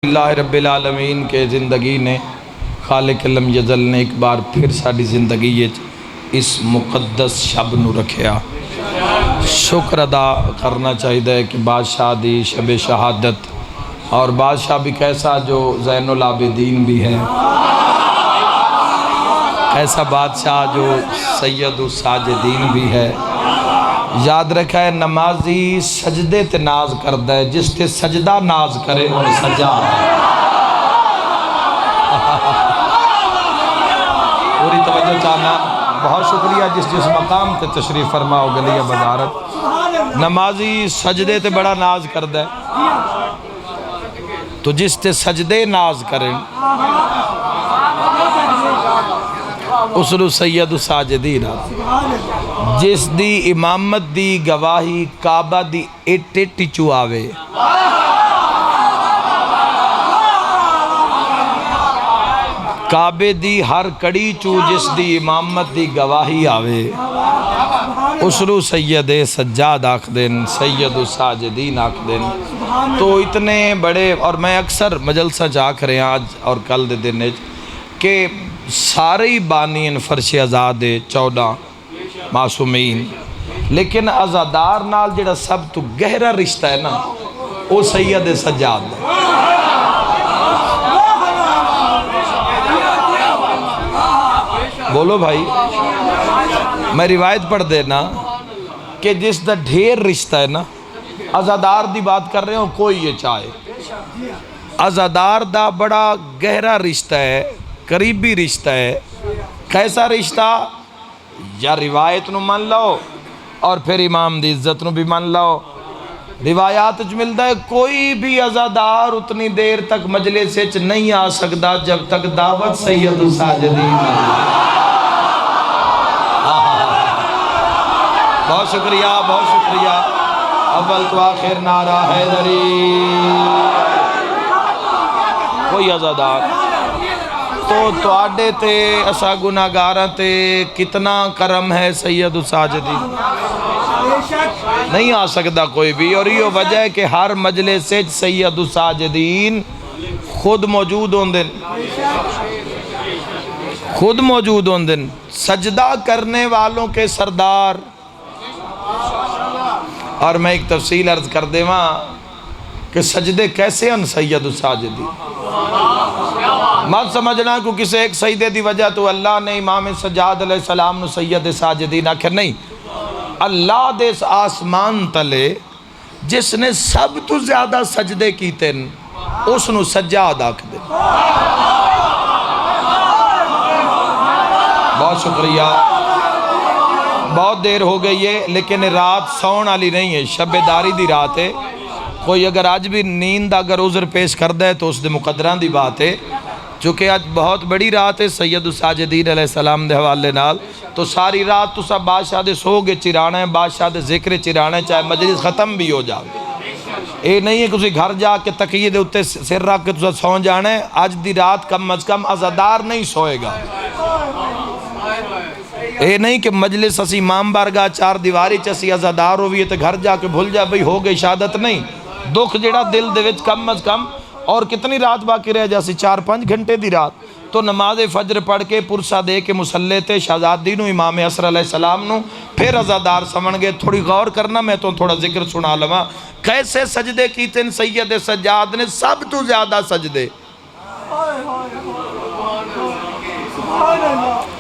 اللہ رب العالمین کے زندگی نے خالق لم یزل نے ایک بار پھر ساری زندگی اس مقدس شب نو رکھیا۔ شکر ادا کرنا چاہیے کہ بادشاہ دی شب شہادت، اور بادشاہ بھی کیسا جو زین العابدین بھی ہے، ایسا بادشاہ جو سید الساجدین بھی ہے۔ یاد رکھا ہے نمازی سجدے تے ناز کردہ ہے، جس تے سجدہ ناز کرے انہیں سجا ہے۔ پوری توجہ چاہنا، بہت شکریہ جس مقام تے تشریف فرما ہو گلیہ بزارت۔ نمازی سجدے تے بڑا ناز کردہ ہے، تو جس تے سجدے ناز کریں اسلو سید الساجدین، جس دی امامت دی گواہی کعبہ دی اٹی چو آوے، کعبے دی ہر کڑی چو جس دی امامت دی گواہی آوے، اسلو سید سجاد آکھ دین، سید الساجدین آکھ دین۔ تو اتنے بڑے، اور میں اکثر مجلسہ چاک رہے ہیں آج اور کل دے دن کہ سارے بانی فرش آزاد 14 معصومین، لیکن عزادار نال جڑا سب تو گہرا رشتہ ہے نا، وہ سید سجاد ہے۔ بولو بھائی، میں روایت پڑھ دینا کہ جس دا ڈھیر رشتہ ہے نا، عزادار دی بات کر رہے ہوں کوئی یہ چاہے، عزادار دا بڑا گہرا رشتہ ہے، قریبی رشتہ ہے۔ کیسا رشتہ؟ یا روایت نو مان لو اور پھر امام دی عزت نو بھی مان لو۔ روایات وچ ملدا ہے کوئی بھی عزادار اتنی دیر تک مجلس وچ نہیں آ سکدا جب تک دعوت سید الساجدین نہ دے۔ بہت شکریہ، بہت شکریہ۔ اول تو آخر نعرہ حیدری۔ کوئی عزادار تو آڈے تے اسا گناہگاراں تے کتنا کرم ہے سید الساجدین، نہیں آ سکتا کوئی بھی، اور یہ وجہ ہے کہ ہر مجلس سے سید الساجدین خود موجود ہوندن، خود موجود ہوندن، سجدہ کرنے والوں کے سردار۔ اور میں ایک تفصیل عرض کر دے ماں کہ سجدے کیسے ہیں سید الساجدین، مت سمجھنا کہ کسی ایک سجدے دی وجہ تو اللہ نے امام سجاد علیہ السلام نو سید ساجدین آخر نہیں، اللہ دے اس آسمان تلے جس نے سب تو زیادہ سجدے کیتے اس نو سجاد آکھ دے۔ بہت شکریہ، بہت دیر ہو گئی ہے، لیکن رات سون والی نہیں ہے، شب داری دی رات ہے۔ کوئی اگر آج بھی نیند اگر عذر پیش کر دے تو اس دے مقدران دی بات ہے، چونکہ آج بہت بڑی رات ہے سید الساجدین علیہ السلام دے حوالے نال، تو ساری رات تو سب بادشاہ دے سو گے چرانا ہے، بادشاہ دے ذکر چرانا ہے، چاہے مجلس ختم بھی ہو جاوے۔ اے نہیں ہے کہ تسی گھر جا کے تکیے دے اتے سر رکھ کے تسا سون جانا ہے، آج دی رات کم از کم عزادار نہیں سوئے گا۔ اے نہیں کہ مجلس اسی امام بارگاہ چار دیواری چسی عزادار ہوئی ہے تو گھر جا کے بھول جا بھئی ہو گئی شہادت، نہیں۔ دکھ جڑا دل دے وچ کم از کم، اور کتنی رات باقی رہ جاسی 4-5 گھنٹے دی رات، تو نماز فجر پڑھ کے پرسہ دے کے مسلح تے شہزادی نو امام عصر علیہ السلام نو پھر عزادار سمن گے۔ تھوڑی غور کرنا، میں تو تھوڑا ذکر سنا لواں کیسے سجدے کیتے ہیں سید سجاد نے، سب تو زیادہ سجدے۔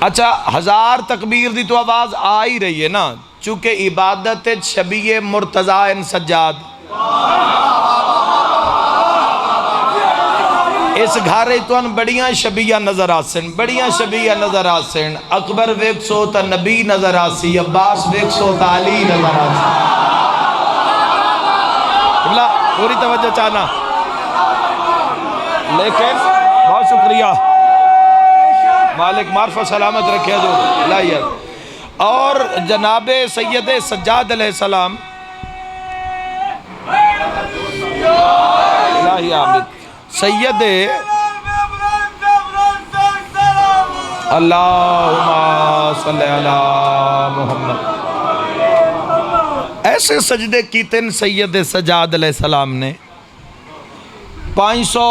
اچھا 1000 تکبیر دی تو آواز آ ہی رہی ہے نا، چونکہ عبادت شبیہ مرتضیٰ ان سجاد، اس گھارے تو ان بڑیاں شبیہ نظر آسن، بڑیاں شبیہ نظر آسن۔ اکبر ویک سو تا نبی نظر آسی، عباس ویک سو تا علی نظر آسی۔ اللہ پوری توجہ چاہنا، لیکن بہت شکریہ، مالک معرفت سلامت رکھے جو لائیت۔ اور جناب سید سجاد علیہ السلام، الہی آمین، سید اللہم صلی علی محمد، ایسے سجدے کیتے ہیں سید سجاد علیہ السلام نے 500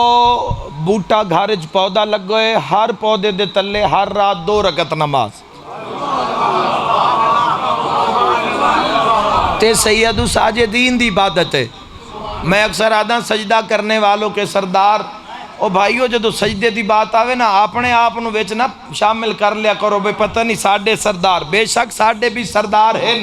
بوٹا گھر چ پودا لگے، ہر پودے دے تلے ہر رات 2 رکعت نماز، تے سید الساجدین دی عبادت ہے۔ میں اکثر آدھا سجدہ کرنے والوں کے سردار، او بھائیو جدو سجدے دی بات آوے نا، اپنے آپ نو وچ نہ شامل کر لیا کرو، بے پتہ نہیں ساڑھے سردار، بے شک ساڑھے بھی سردار ہیں،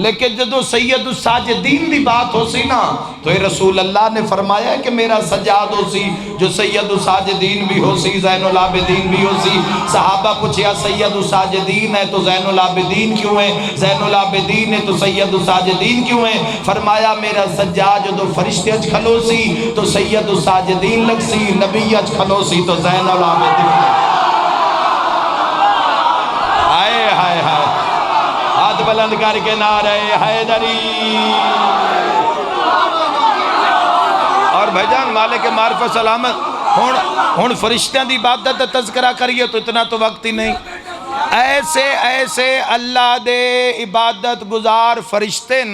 لیکن جدو سید الساجدین دی بات ہو سی نا، تو یہ رسول اللہ نے فرمایا ہے کہ میرا سجاد ہو سی، جو سید الساجدین بھی ہو سی، زین العابدین بھی ہو سی۔ صحابہ پوچھیا سید الساجدین ہے تو زین العابدین کیوں ہے، زین العابدین ہے تو سید الساجدین کیوں ہے؟ فرمایا میرا سجاد جدو فرشتے اچ کھلو سی تو سید الساجدین لگ سی، نبی اچ کھلو سی تو زین العابدین لگ سی۔ آئے ہائے ہائے، ہاتھ بلند کر کے نعرہ حیدری۔ اور بھائیجان مالک معرفت سلامت، ہن فرشتیاں دی عبادت دا تذکرہ کریے تو اتنا تو وقت ہی نہیں۔ ایسے ایسے اللہ دے عبادت گزار فرشتن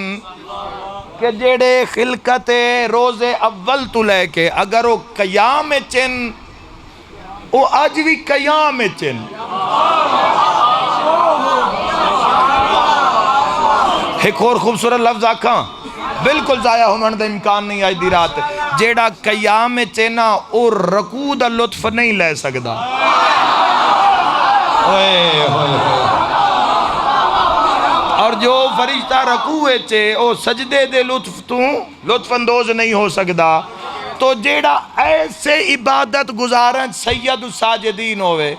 کہ جیڑے خلقت روز اول تو لے کے اگر وہ قیام چن، وہ آج بھی قیام چن۔ ایک اور خوبصورت لفظ آکھاں، بالکل ضائع ہونے دا امکان نہیں آج دی رات، جیڑا قیام چینا او رکوع دا لطف نہیں لے سکدا۔ اور جو فرشتہ رکوع چے او سجدے دے لطف تو لطف اندوز نہیں ہو سکدا، تو جیڑا ایسے عبادت گزارن سید الساجدین ہوئے۔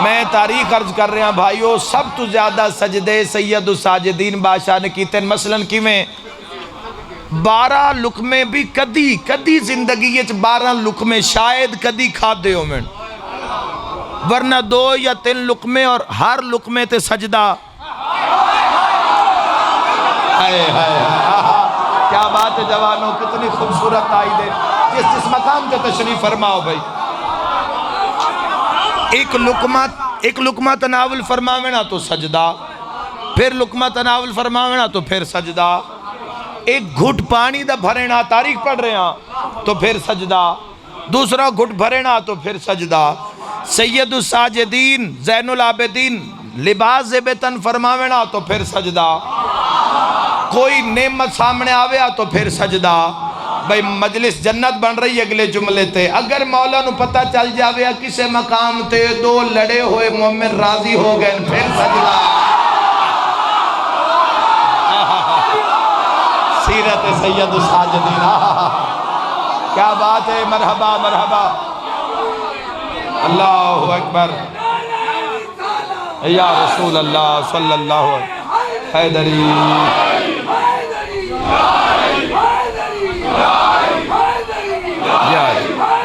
میں تاریخ عرض کر رہے ہیں بھائیو، سب تو زیادہ سجدے سید الساجدین بادشاہ نے کیتے ہیں، مثلاً کیویں 12 لقمے بھی کدی زندگی اچ 12 لقمے شاید کدی کھا دے ہو میں، ورنہ 2 یا 3 لقمے اور ہر لقمے تے سجدہ۔ کیا بات ہے جوانوں، کتنی خوبصورت آئی دے جس مقام کے تشریف فرماؤ بھائی۔ ایک لقمہ تناول فرماوینا تو سجدہ، پھر لقمہ تناول فرماوینا تو پھر سجدہ، ایک گھٹ پانی دا بھرینا تاریخ پڑھ رہے ہیں تو پھر سجدہ، دوسرا گھٹ بھرینا تو پھر سجدہ۔ سید الساجدین زین العابدین لباس زبتن فرماوینا تو پھر سجدہ، کوئی نعمت سامنے آویا تو پھر سجدہ۔ بھئی مجلس جنت بن رہی اگلے جملے تے، اگر مولا نو پتہ چل جاویا کسے مقام تے 2 لڑے ہوئے مومن راضی ہو گئے پھر سجدہ۔ سیرت سید الساجدین، کیا بات ہے، مرحبا مرحبا، اللہ اکبر یا رسول اللہ صلی اللہ علیہ حیدری۔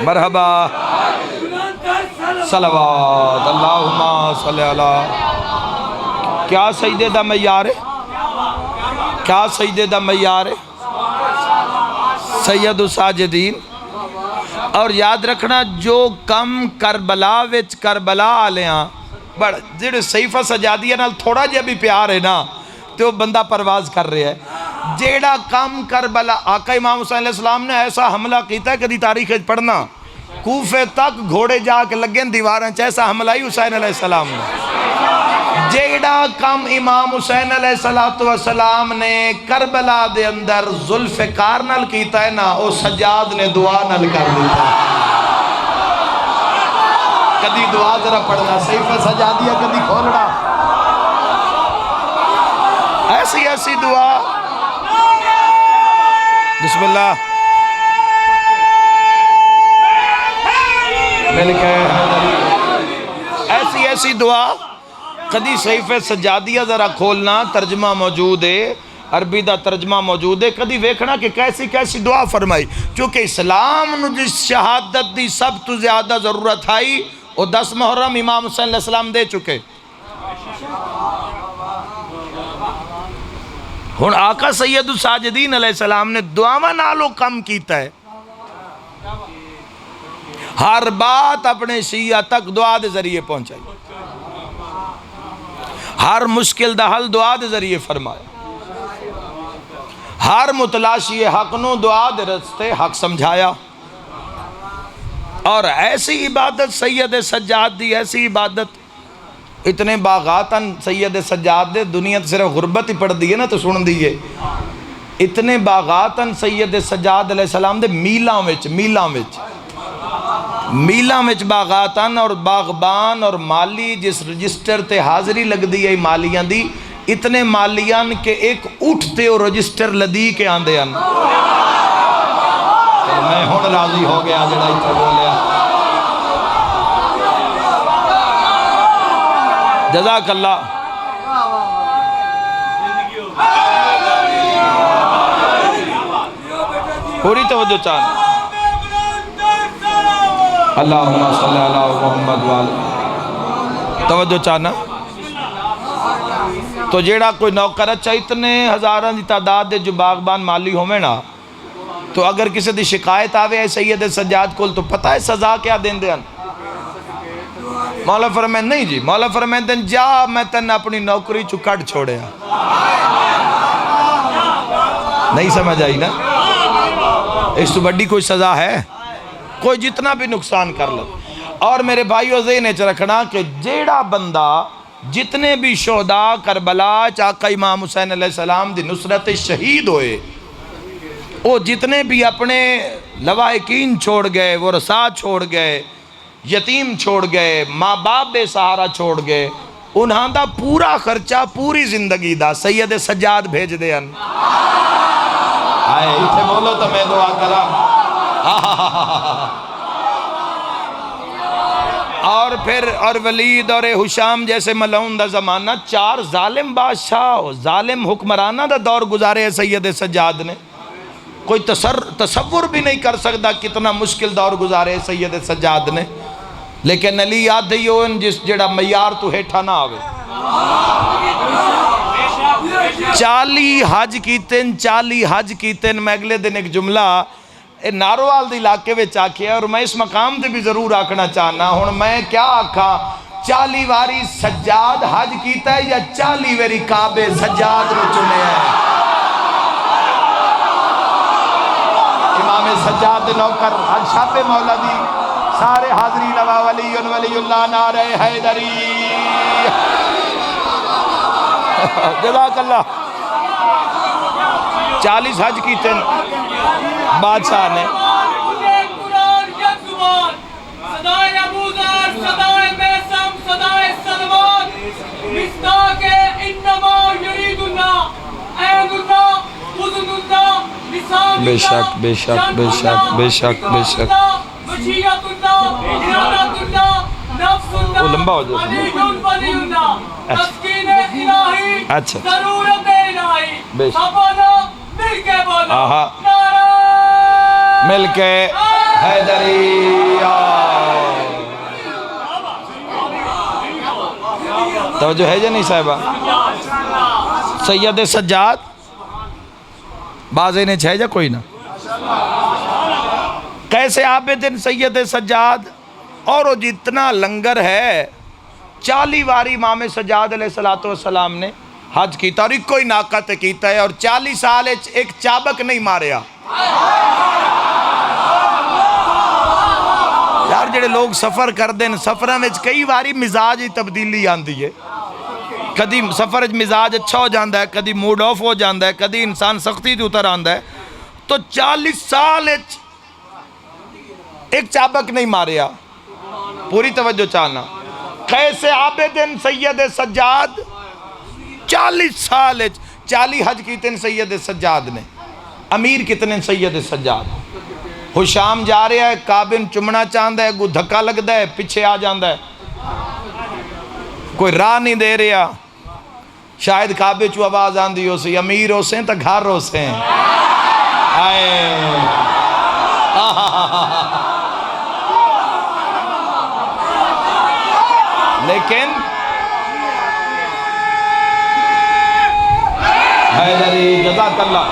مرحبا، صلوات اللہم صلی اللہ۔ کیا سجدے دا معیار ہے، کیا سجدے دا معیار ہے سید الساجدین۔ اور یاد رکھنا جو کم کربلا وچ کربلا آلیاں بڑا جڑے صحیفہ سجادیہ نال تھوڑا جہا بھی پیار ہے نا تو بندہ پرواز کر رہے ہے۔ جیڑا کم کربلا آقا امام حسین علیہ السلام نے ایسا حملہ کیتا ہے کدی تاریخ پڑھنا، کوفے تک گھوڑے جا کے لگیں دیواراں ایسا حملہ ہی حسین علیہ السلام نے۔ جیڑا کم امام حسین علیہ السلام نے کربلا دے اندر ذوالفقار نال کیتا ہے نا، او سجاد نے دعا نال کر دیتا ہے۔ کدی دعا ذرا پڑھنا، صحیفہ سجادیہ کدی کھولنا، ایسی ایسی دعا۔ بسم اللہ ایسی ایسی دعا کدی صحیفہ سجادیہ ذرا کھولنا، ترجمہ موجود ہے، عربی دا ترجمہ موجود ہے، کدی ویکھنا کہ کیسی کیسی دعا فرمائی، چونکہ اسلام نو جس شہادت دی سب تو زیادہ ضرورت آئی وہ 10 محرم امام حسین علیہ السلام دے چکے۔ ہن آقا سید الساجدین علیہ السلام نے دعاواں نالوں کم کیتا ہے، ہر بات اپنے شیعہ تک دعا دے ذریعے پہنچائی، ہر مشکل دا حل دعا دے ذریعے فرمایا۔ ہر متلاشی حق نو دعا دے رستے حق سمجھایا. اور ایسی عبادت سید سجاد دی، ایسی عبادت اتنے باغاتاً سید سجاد دے، دنیا تے صرف غربت ہی پڑھ دیئے نا تو سن دیئے. اتنے باغاتاً سید سجاد علیہ السلام دے میلاں وچ باغاتاً اور باغبان اور مالی جس رجسٹر تے حاضری لگ دی ہے مالیاں دی، اتنے مالیاں کہ ایک اٹھتے اور رجسٹر لدی کے آندے ہیں. میں ہون راضی ہو گیا جڑا اتنا بولیا. جزاک اللہ. پوری توجہ چاہنا. اللہم صلی اللہ محمد والے توجہ چاہنا. تو جیڑا کوئی نوکر اچھا اتنے ہزاران دی تعداد دے جو باغبان مالی ہوئے نا، تو اگر کسی دی شکایت آوے ہے سید سجاد کول تو پتہ ہے سزا کیا دین دے ہیں؟ مولا فرمائن نہیں جی، مولا فرمائن دن جا میں تن اپنی نوکری چو کٹ چھوڑے ہیں. نہیں سمجھ آئی نا؟ اس تو بڑی کوئی سزا ہے؟ کوئی جتنا بھی نقصان کر لو. اور میرے بھائیو ذہن وچ رکھنا کہ جیڑا بندہ جتنے بھی شہداء کربلا آقا امام حسین علیہ السلام دی نصرت شہید ہوئے، وہ جتنے بھی اپنے لواحقین چھوڑ گئے، ورثاء چھوڑ گئے، یتیم چھوڑ گئے، ماں باپ بے سہارا چھوڑ گئے، انہاں دا پورا خرچہ پوری زندگی دا سید سجاد بھیج دے ان. آئے اتھے بولو تو میں دعا کرا. اور پھر اور ولید اور حشام جیسے ملعون دا زمانہ 4 ظالم بادشاہ ظالم حکمرانہ دا دور گزارے ہے سید سجاد نے. کوئی تصور بھی نہیں کر سکتا کتنا مشکل دور گزارے ہے سید سجاد نے. لیکن علی یاد دیو ان جس جڑا معیار تو ہیٹھا نہ آوے. 40 حج کیتن. میں اگلے دن ایک جملہ ناروال دی علاقے میں چاکیا اور میں اس مقام تے بھی ضرور آکھنا چاہنا. ہون میں کیا آکھا 40 واری سجاد حج کیتا ہے یا 40 واری کعبے سجاد رو چنے ہیں؟ امام سجاد نوکر شاپ مولا دی سارے حاضری لوا ولی اللہ نعرہ حیدری. جزاک اللہ. 40 حج کیتے بادشاہ نے. بے شک بے شک بے شک بے شک بے شک. وہ لمبا ہو جائے. اچھا بے شک. آہا مل کے حیدری. توجہ ہے جا نہیں صاحبہ؟ سید سجاد بازے نے چھے جا کوئی نہ. کیسے عابدن سید سجاد اور جتنا لنگر ہے 40 واری امام سجاد علیہ السلام نے حج کیتا اور ایک کوئی ناقت کیتا ہے اور 40 سال ایک چابک نہیں ماریا. یار جڑے لوگ سفر کر دیں سفرہ میں کئی واری مزاج ہی تبدیلی آندی ہے. کدی سفر مزاج اچھا ہو جاندہ ہے، کدی موڈ آف ہو جاندہ ہے، کدی انسان سختی تے اتر آندہ ہے. تو 40 سال ایک چابک نہیں ماریا. پوری توجہ چاہنا. کیسے عابدن سید سجاد 40 سال 40 حج کیتے سید سجاد نے. امیر کتنے سید سجاد. حشام جا رہا ہے کابن چمنا چاندہ ہے، گو دھکا لگ دا ہے پیچھے آ جاندہ ہے، کوئی راہ نہیں دے رہا. شاید کعبے چو آواز آندھی ہو سی امیر ہو سیں تا گھر ہو سیں. لیکن حیدری جزاک اللہ.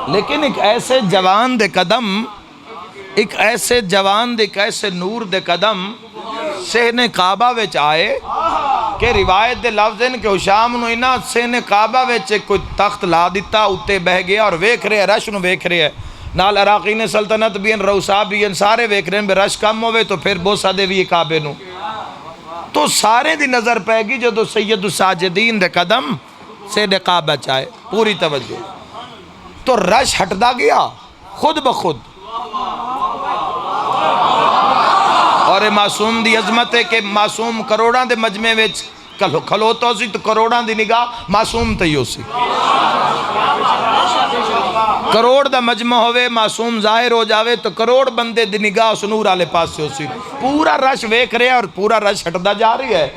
لیکن ایک ایسے جوان دے قدم، ایک ایسے جوان دے ایک ایسے نور دے قدم سہنے کعبہ وچ آئے کہ روایت دے لفظ ہیں کہ حشام نو انہاں سین کعبہ وچ کوئی تخت لا دیتا اتے بہ گیا اور ویکھ رہے رش نو ویکھ رہے نال عراقین سلطنت بھی ہیں روسا بھی ہیں سارے ویکھ رہے ہیں بے رش کم ہوئے تو پھر بوسا دے بھی کعبے نو تو سارے دی نظر پہ گی جدو سید الساجدین دے قدم سید کعبہ چاہے پوری توجہ تو رش ہٹدا گیا خود بخود اور معصوم دی عظمت ہے کہ معصوم کروڑاں دے مجمع وچ کھلوتا سی تو کروڑاں دی نگاہ معصوم تے ہو سی کروڑ دا مجمع ہوئے معصوم ظاہر ہو جاوے تو کروڑ بندے دی نگاہ اس نور آلے پاس سے ہو سی پورا رش ویکھ رہے اور پورا رش ہٹدا جا رہی ہے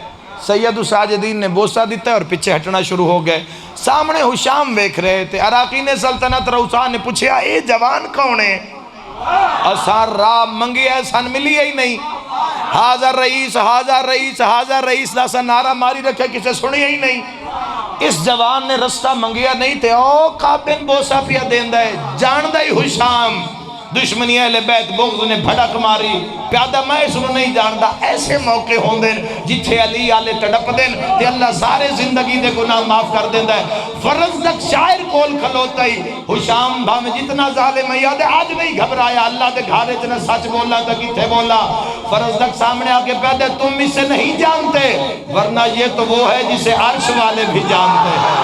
سید الساجدین نے بوسہ دیتا ہے اور پیچھے ہٹنا شروع ہو گئے سامنے حشام ویکھ رہے تھے عراقین سلطنت روسا نے پوچھا اے جوان کون ہے اسار راہ منگی ہے سن ملی ہی نہیں حاضر رئیس حاضر رئیس حاضر رئیس دا سا نعرہ ماری رکھے کسے سنی ہی نہیں اس جوان نے رستہ منگیا نہیں تھے او کابن بوسا پیا دیندہ ہے جاندہ ہی حشام دشمنی اہل بیت بغض نے بھڑک ماری پیادہ میں سنو نہیں جاندہ ایسے موقع ہوں دیں جتھے علی آلے تڑپ دیں تے اللہ سارے زندگی دے گناہ معاف کر دیں ہے فرض تک شاعر کول کھلوتا ہی حشام بھا میں جتنا ظالم ہے یاد ہے آج نہیں گھبرایا اللہ دے گھارے جنہ سچ بولا تا کتھے بولا فرض تک سامنے آکے پیادہ تم اس سے نہیں جانتے ورنہ یہ تو وہ ہے جسے عرش والے بھی جانتے ہیں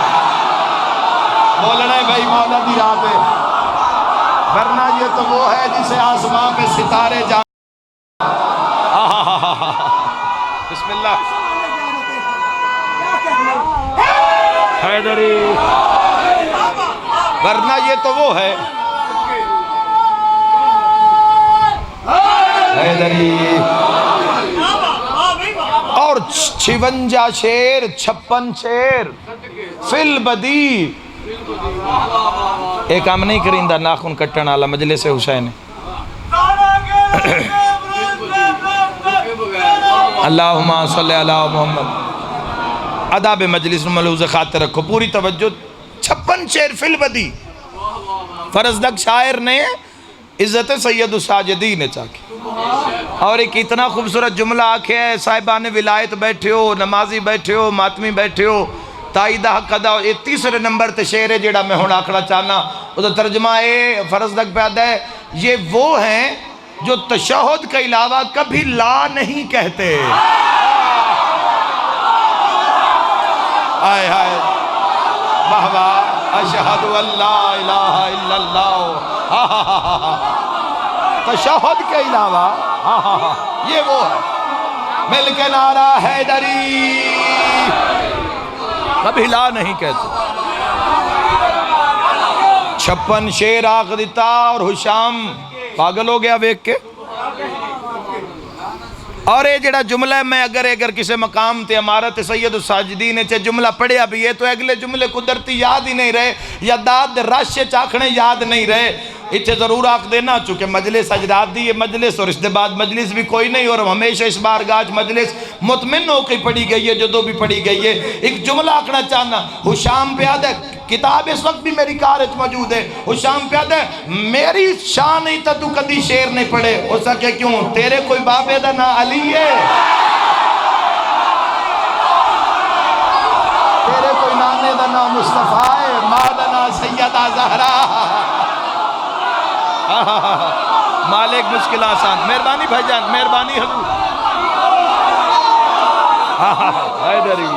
بولنے بھائی مولا دی راہ پہ ورنہ یہ تو وہ ہے جسے آسمان پہ ستارے جان بسم اللہ حیدری ورنہ یہ تو وہ ہے حیدری اور 56 شیر 56 شیر فی البدی ایک کام نہیں کریں دا ناخن کٹن آلہ مجلس حسین اللہم صلی اللہ محمد اداب مجلس ملوز خاطر رکھو پوری توجہ 56 شیر فی البدی فرزدق شاعر نے عزت سید الساجدین چاکی اور ایک اتنا خوبصورت جملہ آکھے ہے صاحبان ولایت بیٹھے ہو نمازی بیٹھے ہو ماتمی بیٹھے ہو تائیدہ حق ادا یہ تیسرے نمبر تے شعر ہے جیڑا میں ہون آکھنا چاہنا وہ تو ترجمہ ہے فرزدق پیدا ہے یہ وہ ہیں جو تشہد کا علاوہ کبھی لا نہیں کہتے آئے آئے بہوا اشہد اللہ الہ الا اللہ تشہد کے علاوہ یہ وہ ہے مل کے نعرہ حیدری کبھی لا نہیں کہتے 56 شیر آخ دیتا اور حشام پاگل ہو گیا ویک کے اور یہ جڑا جملہ ہے میں اگر کسی مقام تے امارت سید الساجدین نے جملہ پڑھیا بھی ہے تو اگلے جملے قدرتی یاد ہی نہیں رہے یا داد رش چاکھنے یاد نہیں رہے اتھے ضرور آکھ دینا چونکہ مجلس اجداد دی یہ مجلس اور اس دے بعد مجلس بھی کوئی نہیں اور ہمیشہ اس بارگاہ مجلس مطمئن ہو کے پڑھی گئی ہے جو بھی پڑھی گئی ہے ایک جملہ آکھنا چاہنا حشام پیاد ہے کتاب اس وقت بھی میری کارج موجود ہے حشام پیاد ہے میری شان نہیں تا تو کدی شیر نہیں پڑھے ہو سکے کیوں تیرے کوئی بابے دا نا علی ہے تیرے کوئی نانے دا نا مصطفیٰ ہے ماں دا نا سیدہ زہرا مالک مشکل آسان مہربانی بھائی جان مہربانی حضور حیدری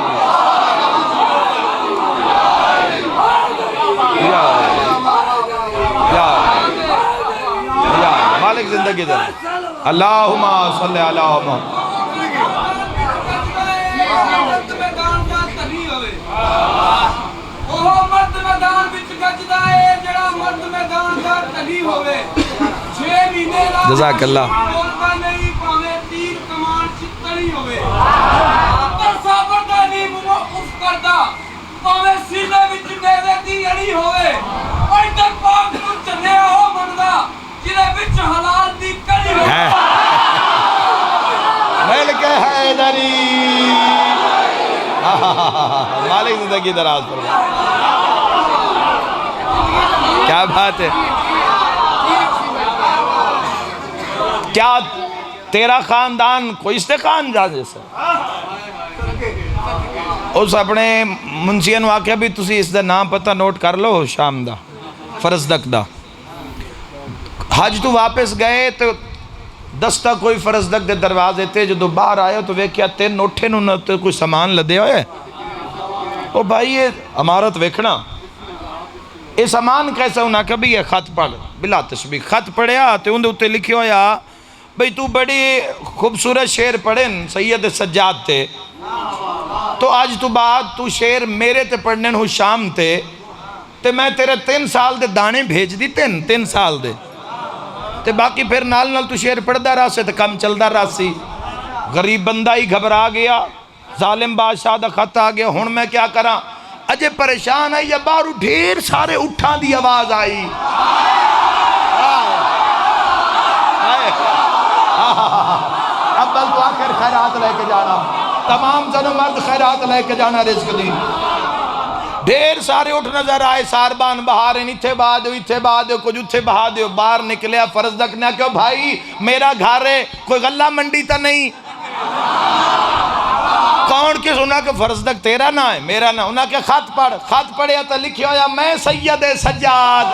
مالک زندگی در اللہم صلی اللہ محمد مرد میدان بچ گجدہ ہے جڑا مرد میدان دا تلی ہوئے 6 مہینے جزاک اللہ نہیں پاوے تیر کمان چتڑی ہوئے پر صابر دا نہیں موقف کردہ پاوے سینے وچ میوے دی اڑی ہوئے اور ادھر پاک تو چلے ہو بندہ جنہیں وچ حلال دی کڑی ہوئے ملک حیدری مالک زندگی دراز پر کیا بات ہے کیا تیرا خاندان کوئی استخان جا جیسا اس اپنے منشیاں نو آکھیا بھی تسی اس دا نام پتہ نوٹ کر لو شام دا فرزدق دا حج تو واپس گئے تو دستہ کوئی فرزدق دے دروازے تھے جو باہر آئے تو ویکھیا 3 اٹھے نو تو کوئی سامان لدے ہوئے او بھائی یہ عمارت ویکھنا یہ سامان کیسا ہونا کبھی یہ خط پڑھ بلا تشبیہ خط پڑھیا تو اندھے اتے لکھی ہویا بھئی تو بڑی خوبصورت شعر پڑھیں سید سجاد تے تو آج تو بعد تو شعر میرے تے پڑھنے ہوں شام تے میں تیرے 3 سال دے دانے بھیج دی 3 سال دے تے باقی پھر نال نال تو شعر پڑھدا رہا سے تے کم چلدا رہا سی غریب بندہ ہی گھبرا گیا ظالم بادشاہ دا خط آ گیا ہن میں کیا کراں اجے پریشان آئی یا بارو ڈھیر سارے اٹھان دی آواز آئی اب بل تو آخر خیرات لے کے جانا تمام زن و مرد خیرات لے کے جانا رزق دی ڈھیر سارے اٹھ نظر آئے ساربان بہاریں اتھے بہا دیو کچھ اتھے بہا دیو باہر نکلیا فرزدق نے کہو بھائی میرا گھر ہے کوئی غلہ منڈی تا نہیں کون کس انہاں کہ فرزدق تیرا نہ ہے میرا نہ انہاں کہ خط پڑھیا تا لکھی ہویا میں سید سجاد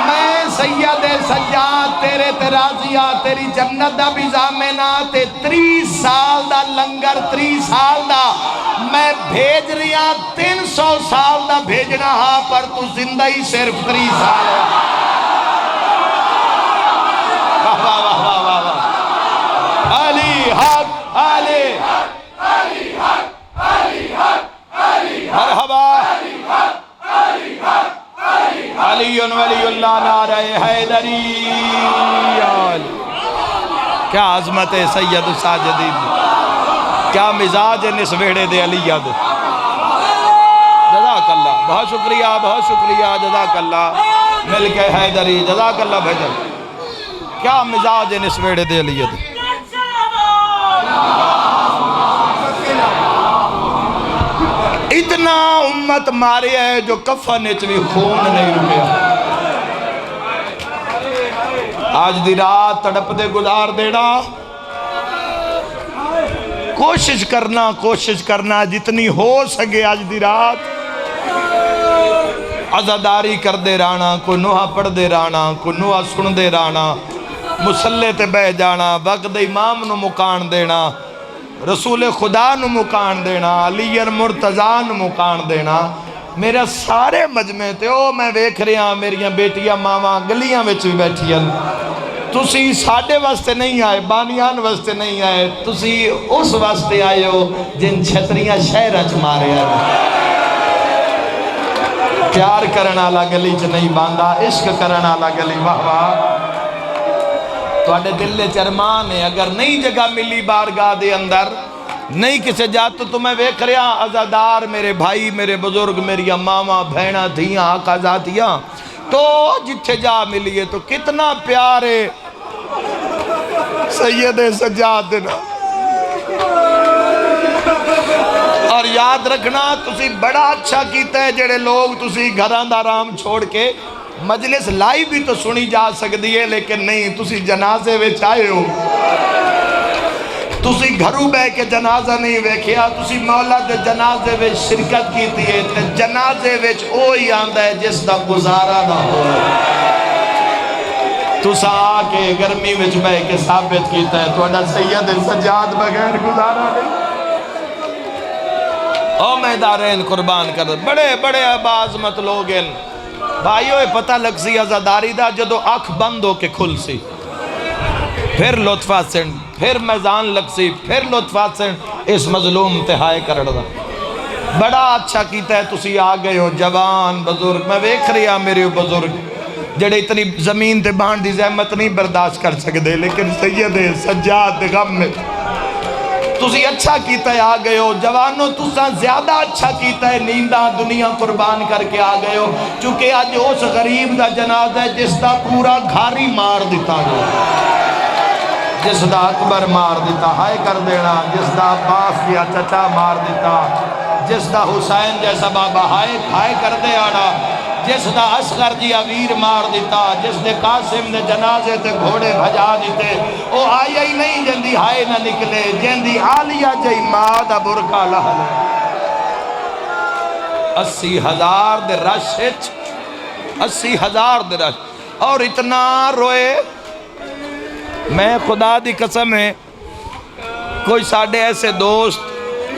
میں سید سجاد تیرے ترازیہ تیری جنت دا بھی زامنہ تے 30 سال دا لنگر 30 سال دا میں بھیج رہا 300 سال دا بھیجنا ہاں پر تو زندہ ہی صرف 30 سال ہے واہ واہ واہ واہ واہ واہ علی حق علی حق علی حق علی حق علی حق مرحبا علی حق علی حق علی ولی اللہ نعرہ حیدری کیا عظمت ہے سید الساجدین کیا مزاج ہے نسویڑے دے علی ید جزاک اللہ بہت شکریہ جزاک اللہ مل کے حیدری جزاک اللہ بھجن کیا مزاج ہے نسویڑے دے علی ید اتنا امت مارے ہے جو کفن بھی خون نہیں رکیا آج دی رات تڑپ دے گزار دینا کوشش کرنا جتنی ہو سکے آج دی رات عزاداری کر دے رانا کوئی نوحہ پڑھ دے رانا کوئی نوحہ سن دے رانا مسلح تے بہ جانا وقت امام نو مکان دینا رسول خدا نو مکان دینا علی مرتضیٰ نو مکان دینا میرا سارے مجمع تے او میں ویکھ رہا میریاں بیٹیاں ماما گلیاں وچ بھی بیٹھیاں تسی ساڑھے واسطے نہیں آئے بانیان واسطے نہیں آئے تسی اس واسطے آئے ہو جن چھتریاں شہرہ چ مارے ہیں پیار کرنا لا گلی چ نہیں باندھا عشق کرنا لا گلی واہ واہ توڑے دل چرمان ہے اگر نئی جگہ ملی بارگاہ دے اندر نہیں کسے جات تو تمہیں ویکھ رہا عزادار میرے بھائی میرے بزرگ میری ماما بھینا دھیاں آقا ذاتیاں تو جتھے جا ملی ہے تو کتنا پیار ہے سید سجاد دینا اور یاد رکھنا تسی بڑا اچھا کیتا ہے جڑے لوگ تسی گھران دا رام چھوڑ کے مجلس لائیو بھی تو سنی جا سکتی ہے لیکن نہیں تسی جنازے وچ آئے ہو تسی گھروں بے کے جنازہ نہیں ویکھیا تسی مولا دے جنازے وچ شرکت کی تھی تے جنازے وچ اوہی آندا ہے جس دا گزارا نہ ہو تسا آکے گرمی وچ بے کے ثابت کیتا ہے توڑا سید سجاد بغیر گزارا نہیں او میدارین قربان کر بڑے بڑے عظمت لوگ ہیں بھائیو پتہ لگ سی عزاداری دا جدو آنکھ بند ہو کے کھل سی پھر لطفات سن پھر میزان لگ سی پھر لطفات سن اس مظلوم تہائے کرڑ دا بڑا اچھا کیتا ہے تسی آگئے ہو جوان بزرگ میں ویکھ رہا میرے بزرگ جڑے اتنی زمین تے بانڈ دی زحمت نہیں برداشت کر سکتے لیکن سید سجاد غم میں تسی اچھا کیتا ہے آگئے ہو جوانوں تسا زیادہ اچھا کیتا ہے نیندہ دنیا قربان کر کے آگئے ہو چونکہ آج اس غریب دا جنازہ ہے جس دا پورا گھاری مار دیتا جو جس دا اکبر مار دیتا ہائے کر دینا جس دا عباس کیا چچا مار دیتا جس دا حسین جیسا بابا ہائے کر دے آنا جس دا اصغر جی ویر مار دیتا، جس دے قاسم دے جنازے تے گھوڑے بھجا دیتے، او آیا ہی نہیں جندی ہائے نہ نکلے، جندی عالیہ جی ماں دا برکا لہلے۔ 80,000 دے رش ہچ، 80,000 دے رش، اور اتنا روئے۔ میں خدا دی قسم ہے، کوئی ساڑھے ایسے دوست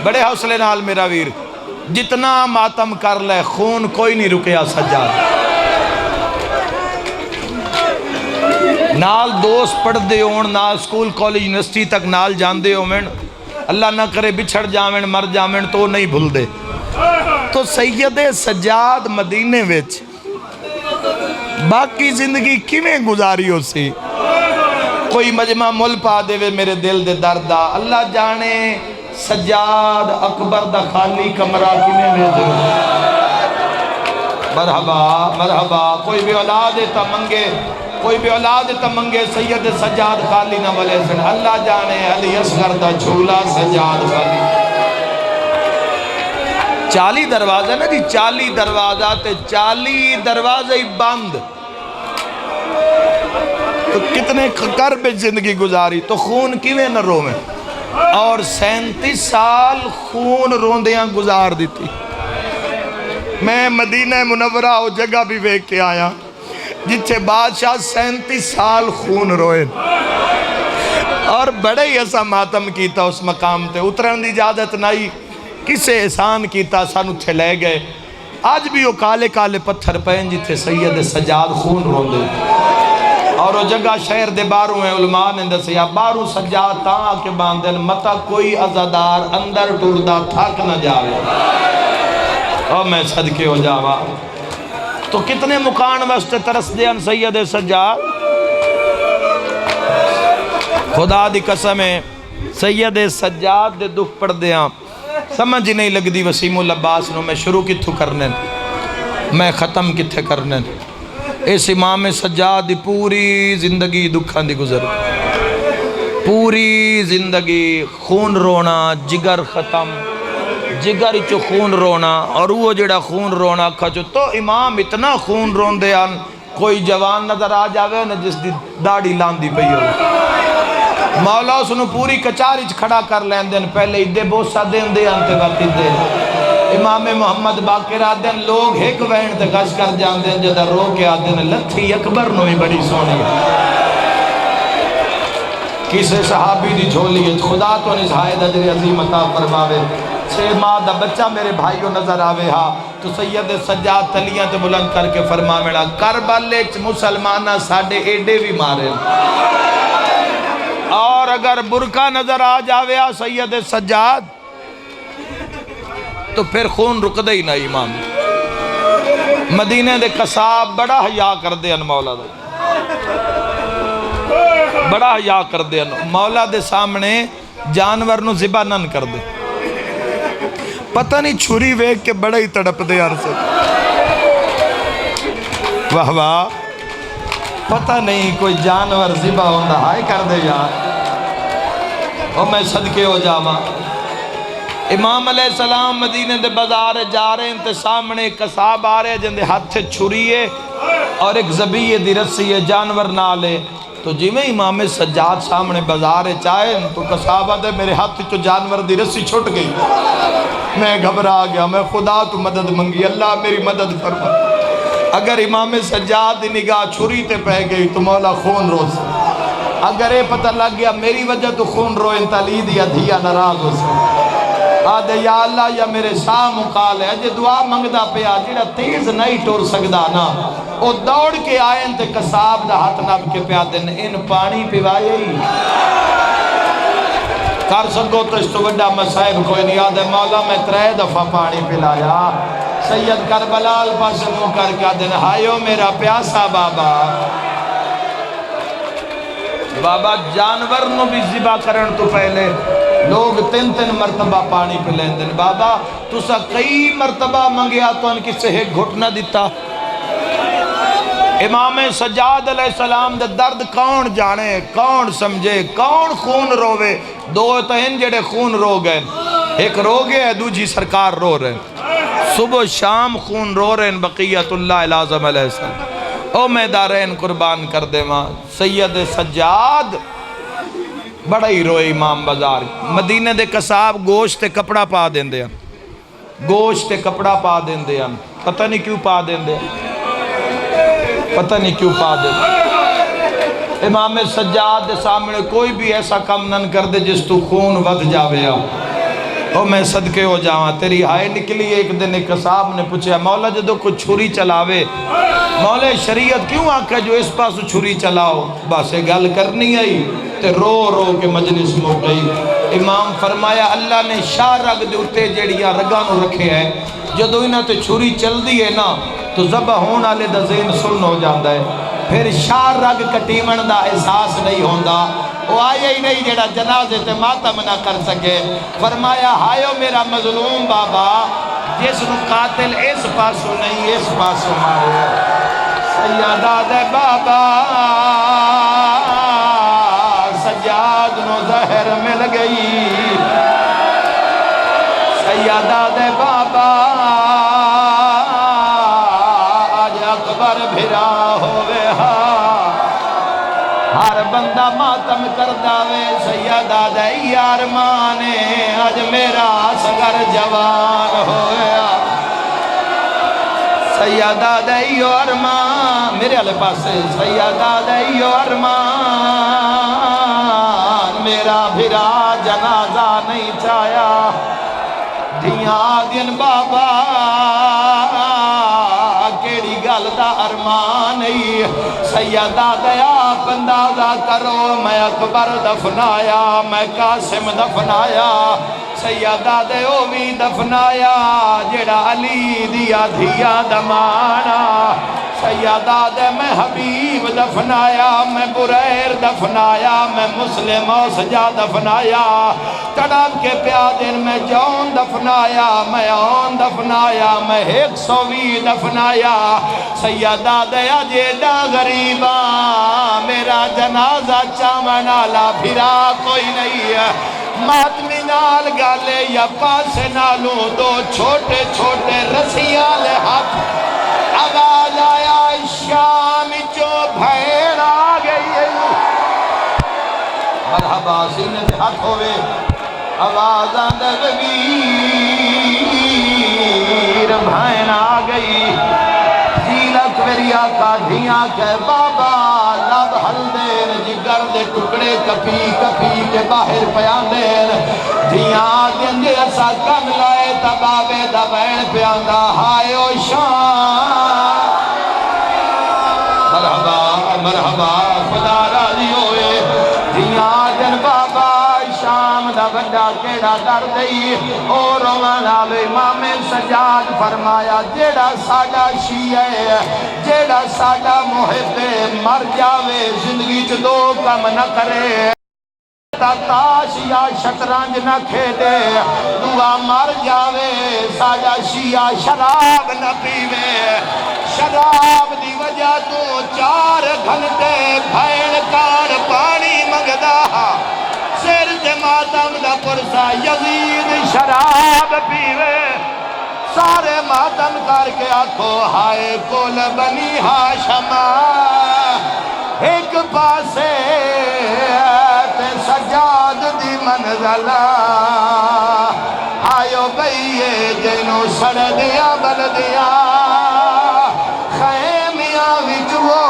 بڑے حوصلے نال میرا ویر، جتنا ماتم کر لے خون کوئی نہیں رکیا سجاد۔ نال دوست پڑھ دے ہون، نال سکول کالج یونیورسٹی تک نال جان دے ہون، اللہ نہ کرے بچھڑ جاویں مر جاویں تو نہیں بھول دے۔ تو سید سجاد مدینے وچ باقی زندگی کیویں گزاری ہو سی؟ کوئی مجمع مل پا دے وے میرے دل دے دردہ، اللہ جانے سجاد اکبر دا خالی کمرہ کیویں ویندے ہو۔ مرحبا مرحبا، کوئی بھی اولاد تا منگے، کوئی بھی اولاد تا منگے، سید سجاد خالی نہ ولے سن، اللہ جانے علی اصغر دا جھولا سجاد خالی۔ 40 دروازہ نا جی، 40 دروازہ تے 40 دروازہ ہی بند، تو کتنے کرب زندگی گزاری، تو خون کیویں نہ رو میں، اور 37 سال خون روندیاں گزار دیتی۔ میں مدینہ منورہ ہو جگہ بھی ویک کے آیا جتھے بادشاہ 37 سال خون روئے، اور بڑے ہی ایسا ماتم کیتا اس مقام تے، اترن دی اجازت نہیں، کسے احسان کیتا سانو تھے لے گئے۔ آج بھی وہ کالے کالے پتھر پہن جتھے سید سجاد خون روندے، اور وہ جگہ شہر دے باروں ہیں، علماء نے دسیا باروں سجاد تاں کے باندھن متا کوئی عزادار اندر ٹردہ تھک نہ جاوے، اور میں صدقے ہو جاوا۔ تو کتنے مکان واسطے ترس دیاں سید سجاد، خدا دی قسم ہے سید سجاد دے دکھ پڑھ دیاں سمجھ نہیں لگ دی وسیم العباس نو، میں شروع کتھو کرنے میں ختم کتھے کرنے۔ اس امام سجاد دی پوری زندگی دکھان دی گزر، پوری زندگی خون رونا، جگر ختم، جگر چو خون رونا، اور وہ جڑا خون رونا کھچو تو امام اتنا خون رون دے آن کوئی جوان نظر آ جاوے نا جس دی داڑھی لاندی پئی ہو، مولا سنو پوری کچاری کھڑا کر لین دین، پہلے ادھے بوسا دین دے آنتے وقت ادھے امام محمد باقر آدھن لوگ ایک وین تے گش کر جان دین، جدہ رو کے آدھن لتھی اکبر نوی بڑی سونی کسے صحابی دی جھولی ہے، خدا تو نزہائد اجر عظیم عطا فرماوے۔ 6 ماہ دا بچہ میرے بھائیوں نظر آوے ہاں، تو سید سجاد تلیاں تے بلند کر کے فرماوے کربلے مسلمانہ ساڑھے ایڈے بھی مارے، اور اگر برکہ نظر آ جاوے ہاں سید سجاد تو پھر خون رک دے ہی نہ امام۔ مدینہ دے قصاب بڑا حیا کر دے ان مولا دے، بڑا حیا کر دے ان مولا دے سامنے جانور نو ذبح نہ کر دے، پتہ نہیں چھری ویک کے بڑا ہی تڑپ دے عرصے، واہ واہ، پتہ نہیں کوئی جانور ذبح ہوندہ ہائے کر دے یار، اور میں صدقے ہو جاواں۔ امام علیہ السلام مدینہ دے بازار جا رہے ہیں تے سامنے قصاب آ رہے ہیں جن دے ہاتھ چھری ہے اور ایک زبیہ دی رسی ہے، جانور نالے، تو جی میں امام سجاد سامنے بازار چاہے تو قصاب آدھے میرے ہاتھ تو جانور دی رسی چھوٹ گئی، میں گھبرا گیا، میں خدا تو مدد منگی، اللہ میری مدد فرما، اگر امام سجاد دی نگاہ چھری تے پہ گئی تو مولا خون روز، اگر یہ پتہ لگ گیا میری وجہ تو خون روئے تلید یا دھیا ناراض ہو سکتا، آدھے یا اللہ یا میرے شاہ مقال ہے، جے دعا منگدہ پہ آجیڑا تیز نہیں ٹور سکدا نا، او دوڑ کے آئیں تے قصاب دا ہاتھ نب کے پہ آدھن ان پانی پیوائے ہی کر سکو تو اس تو بڑا مسائب کوئی نہیں، آدھے مولا میں 3 دفعہ پانی پلایا، سید کربلال پاس منہ کر کے آدھن ہائیو میرا پیاسا بابا، بابا جانور نو بھی ذبح کرن تو پہلے لوگ 3 مرتبہ پانی پہ لین دن، بابا تو سا کئی مرتبہ منگیا تو ان کسے ایک گھٹ نہ دیتا۔ امام سجاد علیہ السلام دے درد کون جانے، کون سمجھے، کون خون روے، 2 تو ان جڑے خون رو گئے، ایک رو گئے دوجی سرکار رو رہے ہیں۔ صبح و شام خون رو رہے ہیں بقیت اللہ العظم علیہ السلام او میں دارین قربان کر دے ماں سید سجاد بڑا ہی روئے امام بازار مدینہ دے قصاب گوشت تے کپڑا پا دیں دے گوشت تے کپڑا پا دیں دے پتہ نہیں کیوں پا دیں دے پتہ نہیں کیوں پا دیں دے امام سجاد دے سامنے کوئی بھی ایسا کم نہ کر دے جس تو خون ود جاوے او میں صدقے ہو جاواں تیری ہائے نکلی ایک دن ایک قصاب نے پوچھا مولا جدو کوئی چھری چلاوے مولا شریعت کیوں آکھا جو اس پاس چھری چلاؤ بس گل کرنی آئی تے رو رو کے مجلس مو گئی امام فرمایا اللہ نے شاہ رگ دے اتے جیڑیاں رگانو رکھے ہیں جدو انہاں تے چھری چل دی ہے نا تو ذبح ہونا لے دا ذہن سن ہو جاندہ ہے پھر شاہ رگ کٹیمن دا احساس نہیں ہوندہ وہ آیا ہی نہیں جیڑا جنازے تے ماتم نہ کر سکے فرمایا ہائیو میرا مظلوم بابا جس نو قاتل اس پاسو نہیں اس پاسو مارے سیدہ دے بابا سجاد نو زہر مل گئی سیدہ دے بابا آج اکبر بھرا ہوئے ہر بندہ ماتم کر داوے سیدہ دے یار مانے آج میرا سگر جوان ہویا سیدہ دے یار مان میرے علیہ پاس سے سیدہ دے یار مان میرا بھرا جنازہ نہیں چاہیا دھیاں دن بابا کیڑی گل دا ارمان نہیں سیدہ دیا اندازہ کرو میں اکبر دفنایا میں قاسم دفنایا سیدہ دیو بھی دفنایا جڑا علی دیا دھیا دمانا سیدہ دے میں حبیب دفنایا میں بریر دفنایا میں مسلم و سجا دفنایا تڑپ کے پیادن میں جون دفنایا میں آن دفنایا میں 120 دفنایا سیدہ دیا جیڑا غریبا میرا جنازہ چامنالا پھرا کوئی نہیں ہے ماتمی نال گالے یا پاسے نالوں دو چھوٹے چھوٹے رسیاں لے ہاتھ آواز آیا شام جو بھیڑ آگئی مرحبا سینے دے ہاتھ ہوئے آواز آندے ویر بھین آگئی جیلک میری آقا دھیاں کہ بابا لب حل دین جگر دے ٹکڑے کپی کپی کے باہر پیان دین دھیاں دن دے ایسا کم لائے تبابے دبین پیان دا ہائے و شان مرحبا مرحبا خدا راضی ہوئے دھیاں دن بابا شام دا بڑا کیڑا در دئی اور روان امام سجاد فرمایا جیڑا ساڑا شیعہ ہے جیڑا ساڑا محب مر جاوے زندگی چ دو کم نہ کرے تاش یا شطرنج نہ کھیلے دعا مر جاوے ساڑا شیعہ شراب نہ پیوے شراب دی وجہ تو 4 گھنٹے بھیڑ کار پانی مگدا سر تے ماتم دا پرسا یزید شراب پیوے سارے ماتم کر کے آکھو ہائے کول بنی ہاشما ایک پاسے تے سجاد دی منزلہ آئیو بھئیے جنو سڑ دیا بل دیا خیمیاں وچ وہ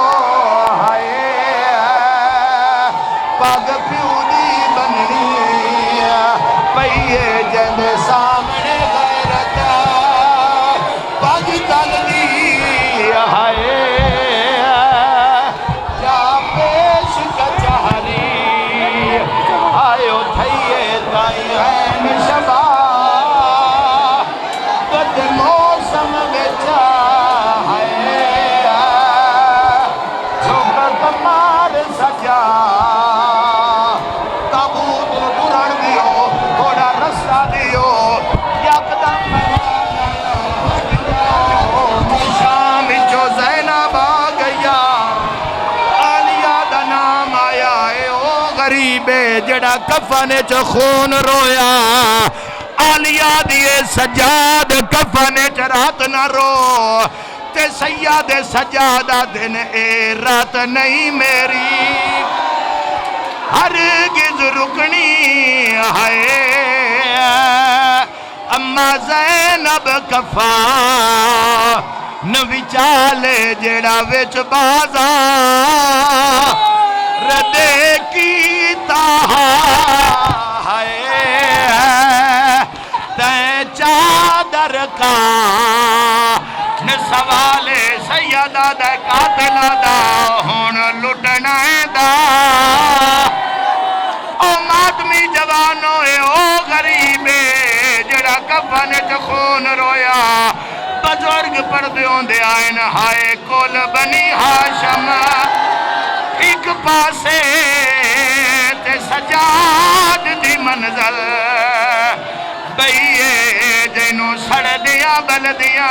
ہائے پاگ پیو دی بننی پئیے جن سامنے غیرتا پاگ تل دی ہائے جا پیش کچہری آئیو تھئیے تائیں این شبا بد موسم بچا سجا تابوت پران دیو تھوڑا رستہ دیو یکدم شام جو زینب آ گیا آلیہ دا نام آیا ہے او غریبے جڑا کفن چ خون رویا آلیا دیے سجاد کفن چرات نہ رو تے سیاد سجادہ دن اے رات نہیں میری ہرگز رکنی ہے اما زینب کفا نوی چالے جڑا وچ بازار ردے کی تاہا ہے تے چادر کا سوال سیدہ دے قاتلہ دا ہون لٹنا دا او ماتمی جوانو اے او غریبے جڑا کفن چ خون رویا بزرگ پردیوں دے آئین ہائے کول بنی ہاشم ایک پاسے تے سجاد دی منزل بھئیے جنوں سڑ دیا بل دیا